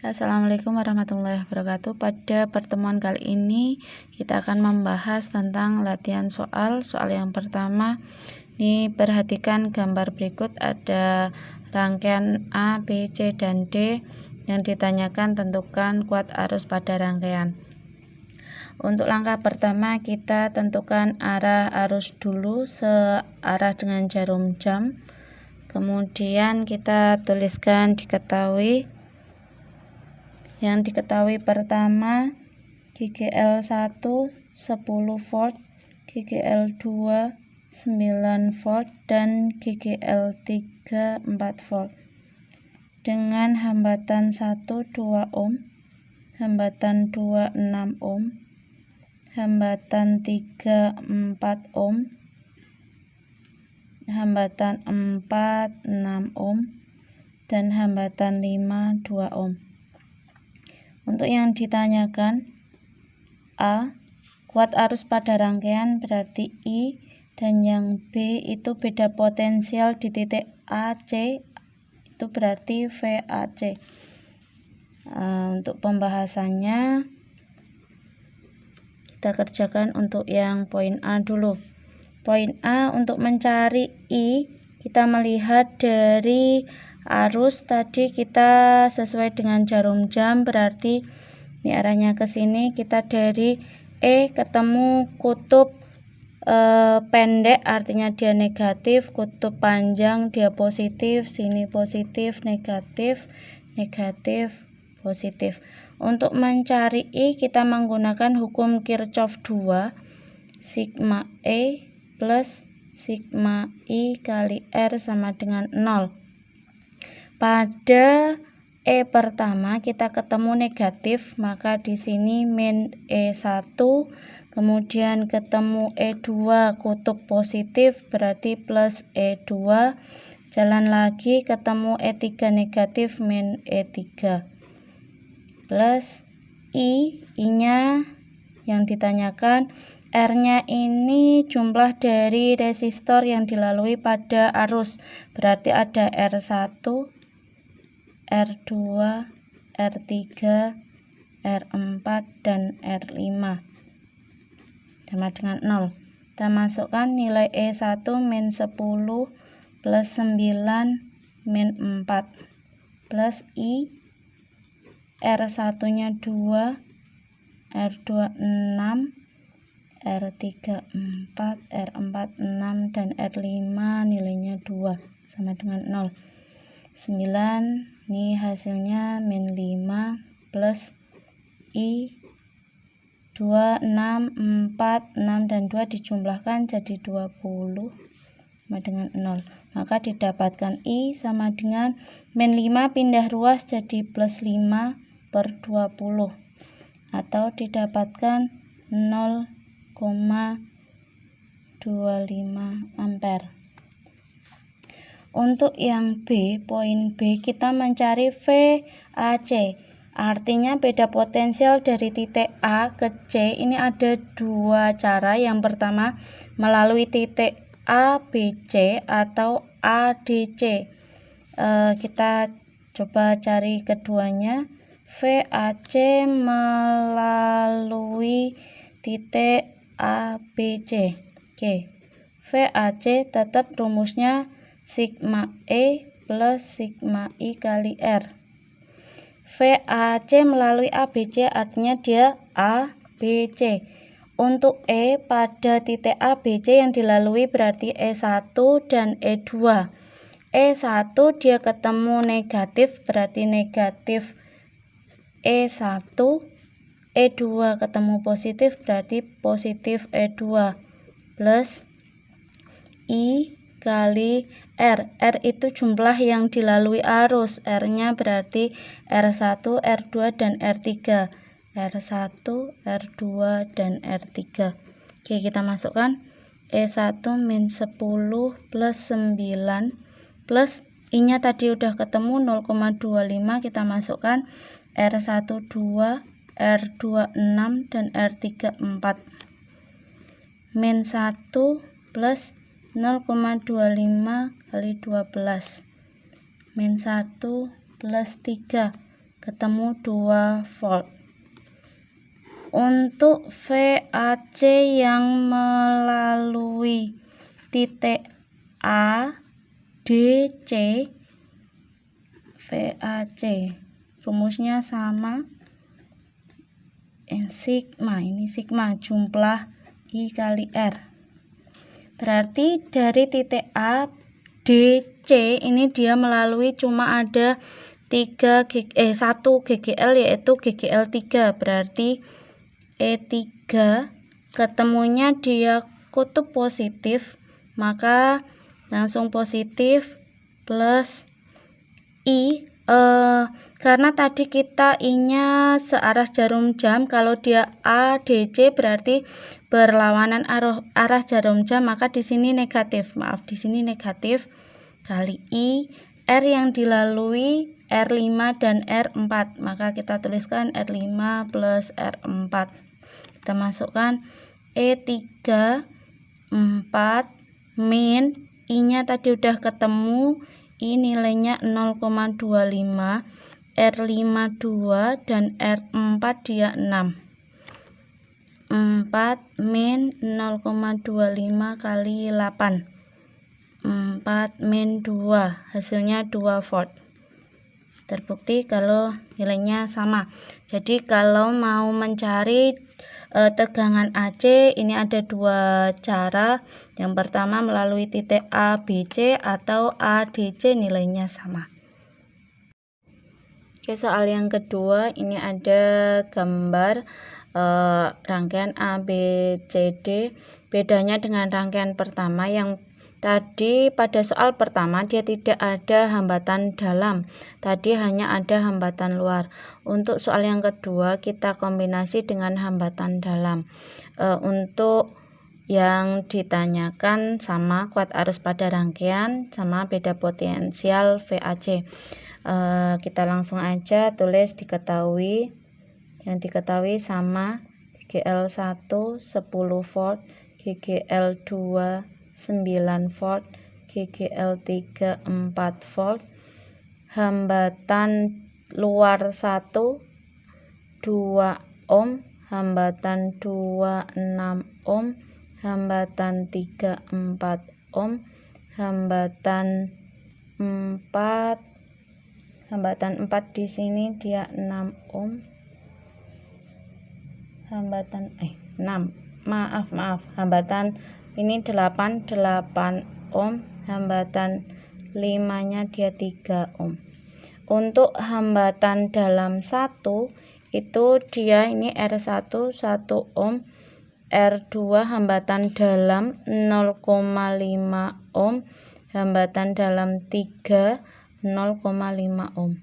Assalamualaikum warahmatullahi wabarakatuh. Pada pertemuan kali ini kita akan membahas tentang latihan soal. Soal yang pertama, ini perhatikan gambar berikut, ada rangkaian A, B, C, dan D. Yang ditanyakan tentukan kuat arus pada rangkaian. Untuk langkah pertama kita tentukan arah arus dulu searah dengan jarum jam. Kemudian kita tuliskan diketahui. Yang diketahui pertama, GGL1 10 volt, GGL2 9 volt, dan GGL3 4 volt. Dengan hambatan 1 2 ohm, hambatan 2 6 ohm, hambatan 3 4 ohm, hambatan 4 6 ohm, dan hambatan 5 2 ohm. Untuk yang ditanyakan A, kuat arus pada rangkaian berarti I, dan yang B itu beda potensial di titik AC, itu berarti VAC. Untuk pembahasannya kita kerjakan untuk yang poin A dulu. Poin A, untuk mencari I, kita melihat dari arus tadi kita sesuai dengan jarum jam, berarti ini arahnya ke sini. Kita dari E ketemu kutub pendek, artinya dia negatif, kutub panjang dia positif, sini positif, negatif, negatif, positif. Untuk mencari I kita menggunakan hukum Kirchhoff 2, sigma E plus sigma I kali R sama dengan 0. Pada E pertama kita ketemu negatif, maka di sini min E1, kemudian ketemu E2 kutub positif berarti plus E2, jalan lagi ketemu E3 negatif min E3 plus I-nya yang ditanyakan, R-nya ini jumlah dari resistor yang dilalui pada arus, berarti ada R1, R2, R3, R4, dan R5 sama dengan 0. Kita masukkan nilai E1 min 10 plus 9 min 4 plus I, R1 nya 2, R2 6, R3 4, R4 6, dan R5 nilainya 2 sama dengan 0. 9, ini hasilnya min 5 plus I 2, 6, 4, 6, dan 2 dijumlahkan jadi 20 sama dengan 0. Maka didapatkan I sama dengan min 5 pindah ruas jadi plus 5 per 20, atau didapatkan 0,25 ampere. Untuk yang B, poin B, kita mencari VAC, artinya beda potensial dari titik A ke C. Ini ada dua cara. Yang pertama melalui titik ABC atau ADC. Kita coba cari keduanya. VAC melalui titik ABC. Oke, VAC tetap rumusnya sigma E plus sigma I kali R. VAC melalui ABC artinya dia ABC. Untuk E pada titik ABC yang dilalui berarti E1 dan E2. E1 dia ketemu negatif berarti negatif E1. E2 ketemu positif berarti positif E2 plus I kali R. R itu jumlah yang dilalui arus. R-nya berarti R1, R2, dan R3. R1, R2, dan R3. Oke, kita masukkan E1 min 10 plus 9 plus I-nya tadi udah ketemu 0,25. Kita masukkan R1 2, R2 6, dan R3 4. Min 1 plus 0,25 kali 12 min 1 plus 3 ketemu 2 volt. Untuk VAC yang melalui titik A, D, C, VAC rumusnya sama, sigma, ini sigma jumlah I kali R. Berarti dari titik A, D, C ini dia melalui cuma ada 1 GGL, yaitu GGL 3, berarti E3 ketemunya dia kutub positif, maka langsung positif plus I, karena tadi kita I-nya searah jarum jam, kalau dia ADC berarti berlawanan arah jarum jam, maka di sini negatif. Maaf, di sini negatif kali I, R yang dilalui R5 dan R4, maka kita tuliskan R5 plus R4. Kita masukkan E3 4 min I-nya tadi udah ketemu, I nilainya 0,25, R5 2 dan R4 dia 6. 4 min 0,25 kali 8. 4 min 2, hasilnya 2 volt. Terbukti kalau nilainya sama. Jadi kalau mau mencari tegangan AC, ini ada 2 cara. Yang pertama melalui titik ABC atau ADC, nilainya sama. Oke, soal yang kedua, ini ada gambar rangkaian ABCD. Bedanya dengan rangkaian pertama, yang tadi pada soal pertama dia tidak ada hambatan dalam, tadi hanya ada hambatan luar. Untuk soal yang kedua kita kombinasi dengan hambatan dalam. Untuk yang ditanyakan sama kuat arus pada rangkaian sama beda potensial VAC. Kita langsung aja tulis diketahui. Yang diketahui sama GGL1 10 volt, GGL2 9 volt, GGL3 4 volt. Hambatan luar 1 2 ohm, hambatan 2 6 ohm, hambatan 3 4 ohm, hambatan 4 di sini dia 6 ohm. Hambatan 6. Hambatan ini 8 ohm, hambatan 5-nya dia 3 ohm. Untuk hambatan dalam 1 itu dia ini R1 1 ohm, R2 hambatan dalam 0,5 ohm, hambatan dalam 3 0,5 ohm.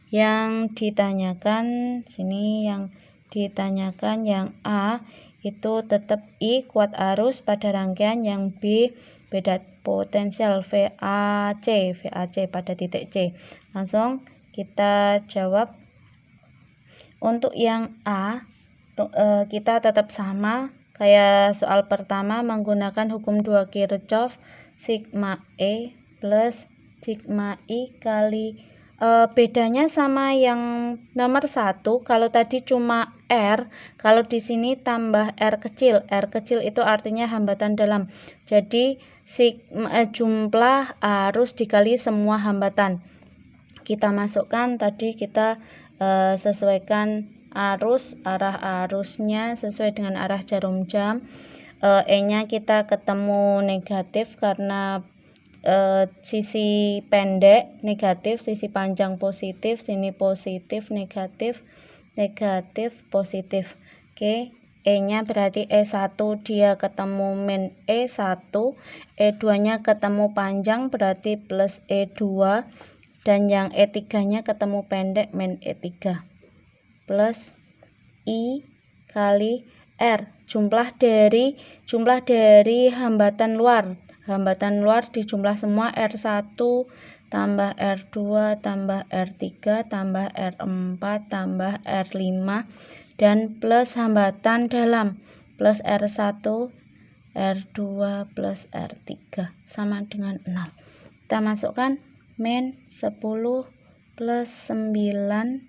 Yang ditanyakan sini, yang ditanyakan yang A itu tetap I kuat arus pada rangkaian, yang B beda potensial VAC pada titik C. Langsung kita jawab. Untuk yang A kita tetap sama kayak soal pertama, menggunakan hukum 2 Kirchhoff, sigma E plus sigma I kali bedanya sama yang nomor 1. Kalau tadi cuma R, kalau di sini tambah R kecil. R kecil itu artinya hambatan dalam. Jadi jumlah arus dikali semua hambatan. Kita masukkan tadi, kita sesuaikan arah arusnya sesuai dengan arah jarum jam. E-nya kita ketemu negatif karena sisi pendek negatif, sisi panjang positif, sini positif, negatif, negatif, positif. Oke, E-nya berarti E1 dia ketemu min E1, E2-nya ketemu panjang berarti plus E2, dan yang E3-nya ketemu pendek min E3 plus I kali R, jumlah dari hambatan luar. Hambatan luar dijumlah semua, R1 tambah R2 tambah R3 tambah R4 tambah R5 dan plus hambatan dalam plus R1 R2 plus R3 sama dengan 0. Kita masukkan min 10 plus 9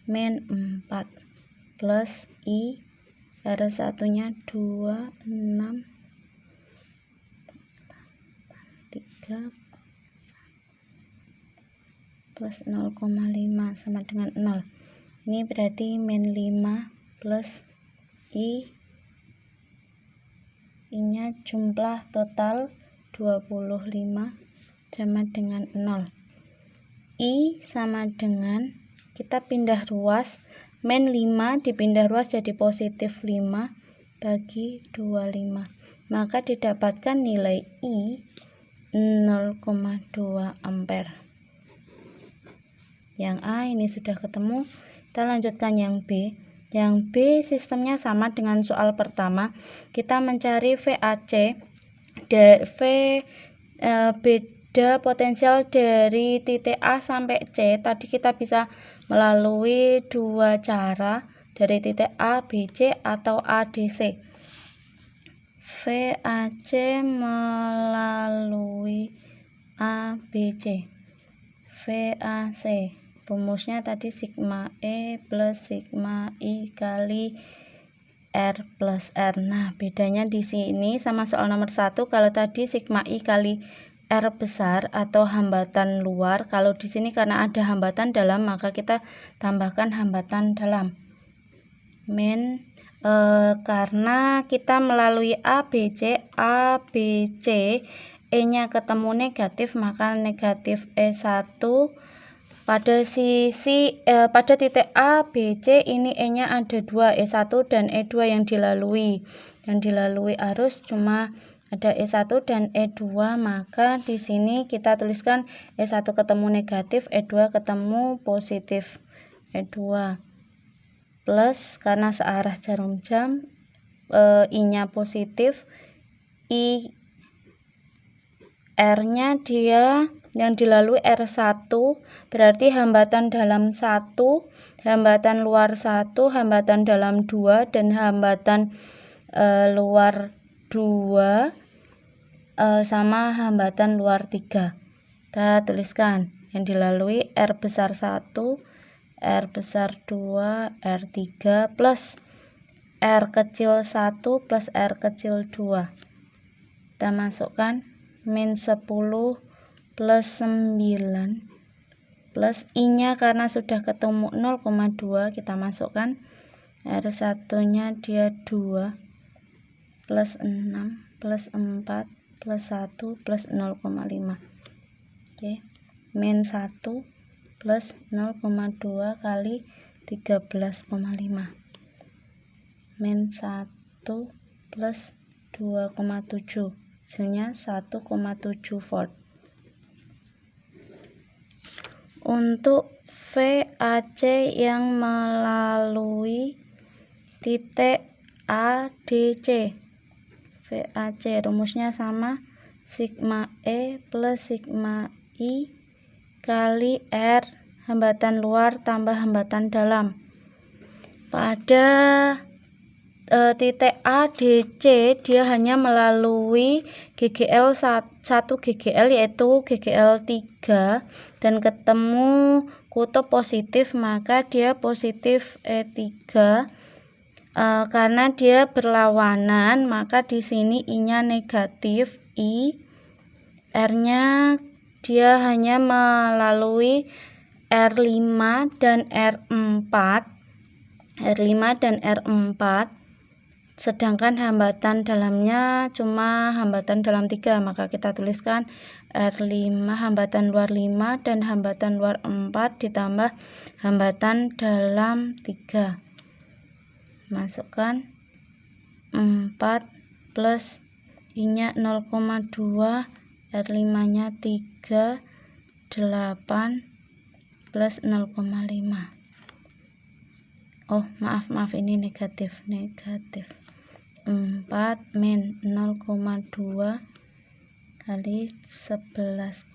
min 4 plus I R1 nya 2, 6, 3 plus 0,5 sama dengan 0. Ini berarti min 5 plus I nya jumlah total 25 sama dengan 0. I sama dengan, kita pindah ruas, min 5 dipindah ruas jadi positif 5 bagi 25. Maka didapatkan nilai I 0,2 ampere. Yang A ini sudah ketemu. Kita lanjutkan yang B. Yang B sistemnya sama dengan soal pertama. Kita mencari VAC, beda potensial dari titik A sampai C. Tadi kita bisa melalui dua cara, dari titik A, BC atau A, DC. VAC melalui A, BC. VAC. Rumusnya tadi sigma E plus sigma I kali R plus R. Nah, bedanya di sini sama soal nomor 1, kalau tadi sigma I kali R besar atau hambatan luar, kalau di sini karena ada hambatan dalam maka kita tambahkan hambatan dalam. Min karena kita melalui ABC, E-nya ketemu negatif, maka negatif E1 pada pada titik A, BC ini E-nya ada 2, E1 dan E2 yang dilalui. Yang dilalui arus cuma ada E1 dan E2, maka di sini kita tuliskan E1 ketemu negatif, E2 ketemu positif. E2 plus karena searah jarum jam, I-nya positif, I R-nya dia yang dilalui R1, berarti hambatan dalam 1, hambatan luar 1, hambatan dalam 2, dan hambatan luar 2 sama hambatan luar 3. Kita tuliskan yang dilalui R besar 1, R besar 2, R3 plus R kecil 1 plus R kecil 2. Kita masukkan min 10 plus 9 plus I-nya karena sudah ketemu 0,2 kita masukkan R1 nya dia 2 plus 6 plus 4 plus 1 plus 0,5. Oke, min 1 plus 0,2 kali 13,5. Min 1 plus 2,7, hasilnya 1,7 volt. Untuk VAC yang melalui titik ADC, VAC rumusnya sama, sigma E plus sigma I kali R hambatan luar tambah hambatan dalam. Pada titik ADC dia hanya melalui GGL 1 GGL yaitu GGL 3 dan ketemu kutub positif, maka dia positif E3. Karena dia berlawanan maka di sini I-nya negatif, I R-nya dia hanya melalui R5 dan R4, sedangkan hambatan dalamnya cuma hambatan dalam 3, maka kita tuliskan R5 hambatan luar 5 dan hambatan luar 4 ditambah hambatan dalam 3. Masukkan 4 plus I-nya 0,2, R5 nya 3, 8 plus 0,5. Oh maaf ini negatif 4 min 0,2 kali 11,5,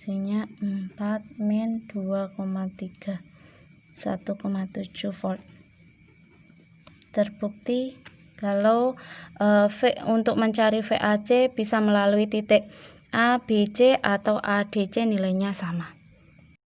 hasilnya 4 min 2,3, 1,7 volt. Terbukti kalau untuk mencari VAC bisa melalui titik A, BC atau ADC nilainya sama.